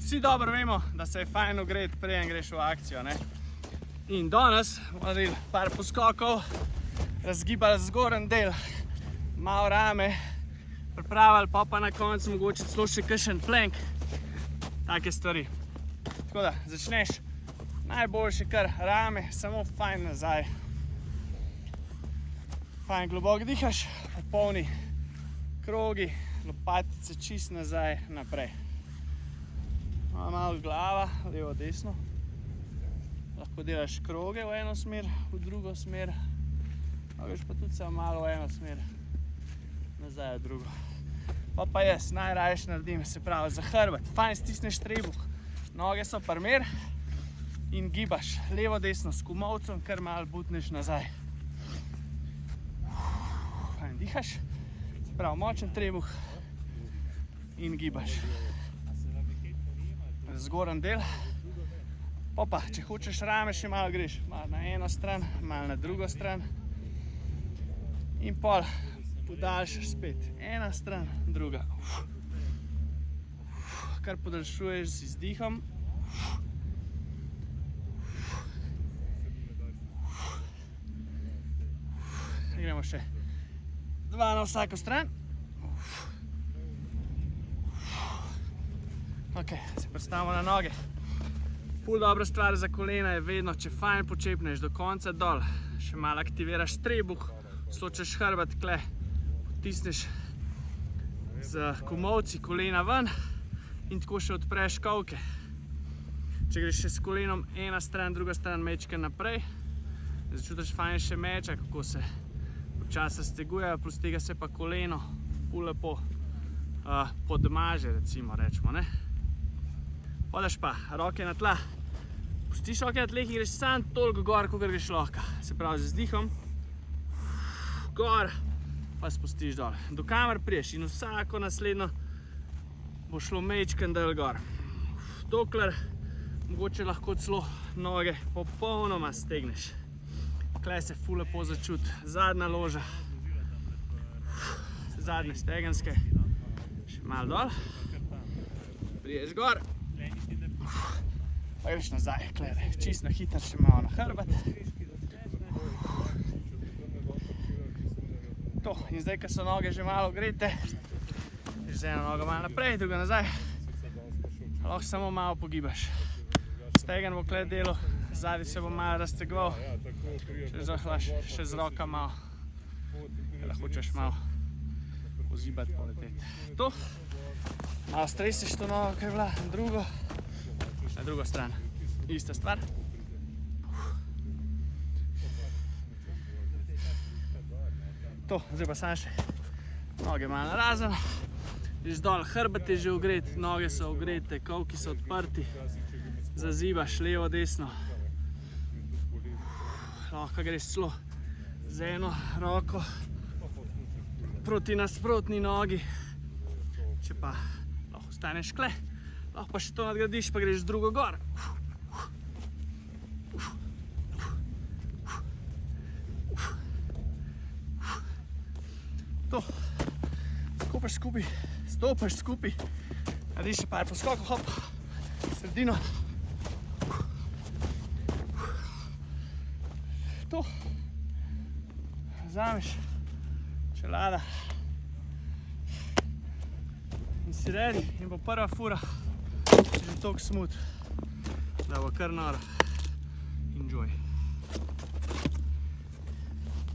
vsi dobro vemo, da se je fajn ogreti, preden greš v akcijo, ne? In danes bomo naredili par poskokov, razgibali zgoren del, malo rame, pripravili pa na koncu mogoče celo še kakšen plank, take stvari. Tako da, začneš najboljše kar rame, samo fajn nazaj. Fajn globoko dihaš, popolni krogi, lopatice čist nazaj, naprej. Malo glava, levo, desno. Lahko delaš kroge v eno smer, v drugo smer. Lahko pa tudi samo malo v eno smer, nazaj v drugo. Pa jaz najrajši naredim, se pravi, za hrbet. Fajn stisneš trebuh, noge so primer in gibaš levo, desno s komolcem, kar malo butneš nazaj. Fajn dihaš, se pravi, močen trebuh in gibaš. Zgoren del. Pa, če hočeš rame, še malo greš. Malo na eno stran, malo na drugo stran. In pol podaljšaš spet. Ena stran, druga. Kar podaljšuješ z izdihom. Gremo še 2 na vsako stran. Ok, se predstavimo na noge. Ful dobra stvar za kolena je vedno, če fajn počepneš do konca dol, še malo aktiviraš trebuh, sločeš hrbet tle, potisneš z komolci kolena ven in tako še odpreš kolke. Če greš še s kolenom ena stran, druga stran mečke naprej, začutiš fajn še meča, kako se počasi stegujejo, plus tega se pa koleno ful lepo podmaže, recimo rečemo, ne? Podaš pa roke na tla, pustiš roke na tleh in greš samo toliko gor, kot greš lahko. Se pravi, z izdihom gor, pa spustiš dol. Do kamer priješ in vsako naslednjo bo šlo mečken del gor. Dokler mogoče lahko celo noge popolnoma stegneš. Tukaj se ful lepo začuti zadnja loža, zadnje stegenske, še malo dol, priješ gor. Pa greš nazaj, gledaj, čist na hitro še malo na hrbet. To, in zdaj, ko so noge že malo grete, greš z eno nogo malo naprej, druga nazaj, lahko samo malo pogibaš. Stegen bo tukaj delo, zadnji se bo malo raztegoval, če zahlaš še z roka malo, lahko hočeš malo pozibati, poleteti. To, malo streseš to nogo, kaj je bila, na drugo stran. Ista stvar. To, zdaj pa samo še noge malo narazen. Greš dol, hrbet je že ogret, noge so ogrete, kolki so odprti. Zazibaš levo, desno. Lahko greš celo z eno roko proti nasprotni nogi. Če pa lahko ostaneš kle, lahko pa še to nadgradiš, pa greš z drugo gor. To, skupaš skupaj, stopaš skupaj, narediš še par poskokov, hop, sredino. To, vzameš čelada in si ready in bo prva fura že toliko smooth, da bo kar noro. Enjoy.